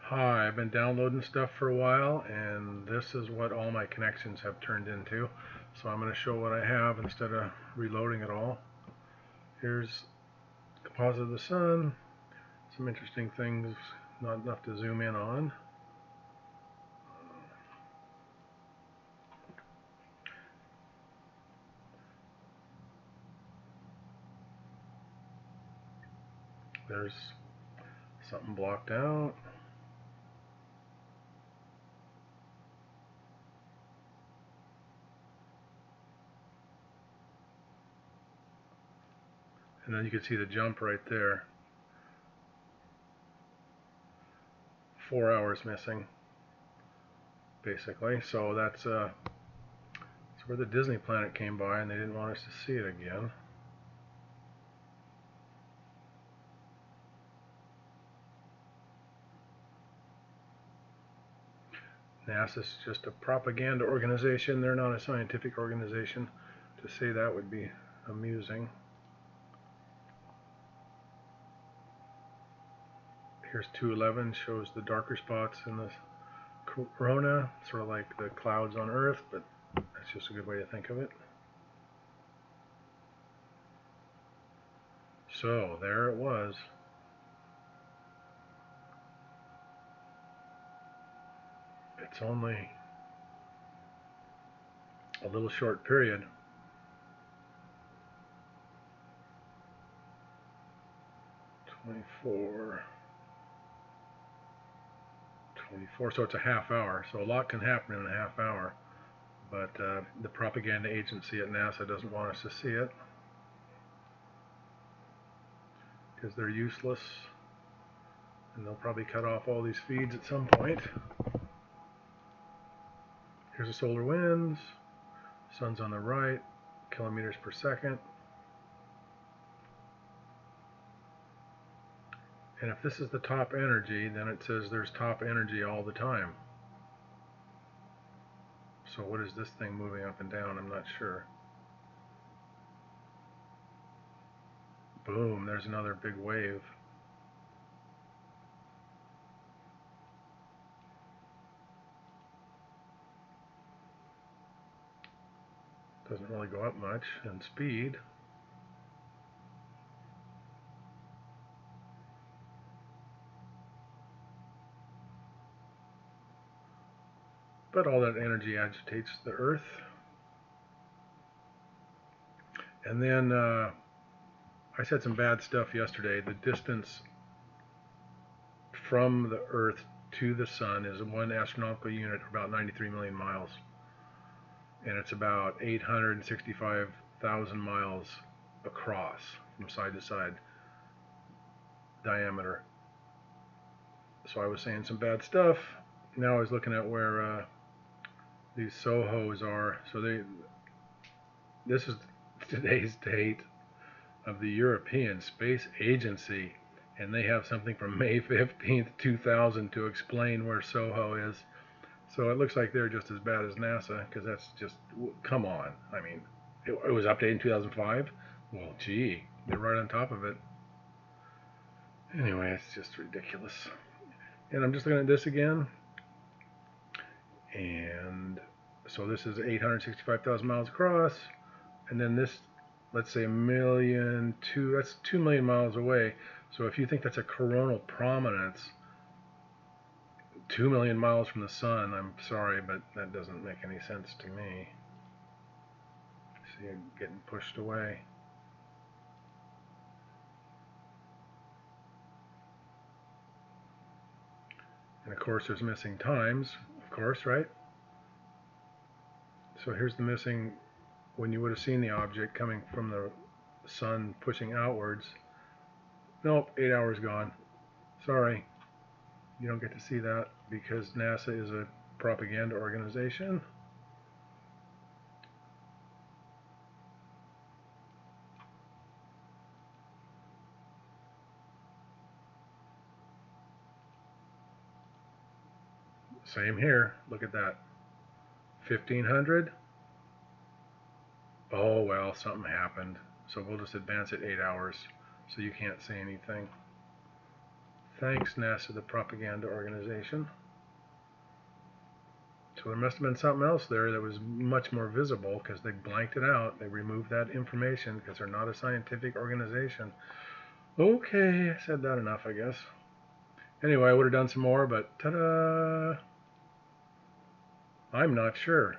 Hi, I've been downloading stuff for a while, and this is what all my connections have turned into. So I'm going to show what I have instead of reloading it all. Here's composite of the sun, some interesting things, not enough to zoom in on. There's something blocked out. And then you can see the jump right there. 4 hours missing, basically. So that's where the Disney planet came by, and they didn't want us to see it again. NASA is just a propaganda organization. They're not a scientific organization. To say that would be amusing. Here's 211, shows the darker spots in the corona, sort of like the clouds on Earth, but that's just a good way to think of it. So there it was. It's only a little short period. "24, 24." So it's a half hour. So a lot can happen in a half hour. But the propaganda agency at NASA doesn't want us to see it because they're useless. And they'll probably cut off all these feeds at some point. Here's the solar winds. Sun's on the right, kilometers per second. And if this is the top energy, then it says there's top energy all the time. So what is this thing moving up and down? I'm not sure. Boom, there's another big wave. Doesn't really go up much in speed. But all that energy agitates the Earth. And then I said some bad stuff yesterday. The distance from the Earth to the Sun is 1 astronomical unit, about 93 million miles. And it's about 865,000 miles across from side to side diameter. So I was saying some bad stuff. Now I was looking at where these SOHOs are. So this is today's date of the European Space Agency, and they have something from May 15th, 2000 to explain where SOHO is. So it looks like they're just as bad as NASA, because that's just, come on. I mean, it was updated in 2005. Well, gee, they're right on top of it. Anyway, it's just ridiculous. And I'm just looking at this again, and so this is 865,000 miles across, and then this, let's say that's 2 million miles away. So if you think that's a coronal prominence, 2 million miles from the sun, I'm sorry, but that doesn't make any sense to me. See it getting pushed away. And of course there's missing times, of course, right? So here's the missing, when you would have seen the object coming from the sun pushing outwards. Nope, 8 hours gone. Sorry, you don't get to see that because NASA is a propaganda organization. Same here, look at that. 1500. Oh well, something happened. So we'll just advance it 8 hours so you can't see anything. Thanks, N.A.S.A, the propaganda organization. So there must have been something else there that was much more visible because they blanked it out. They removed that information because they're not a scientific organization. Okay, I said that enough, I guess. Anyway, I would have done some more, but ta-da! I'm not sure.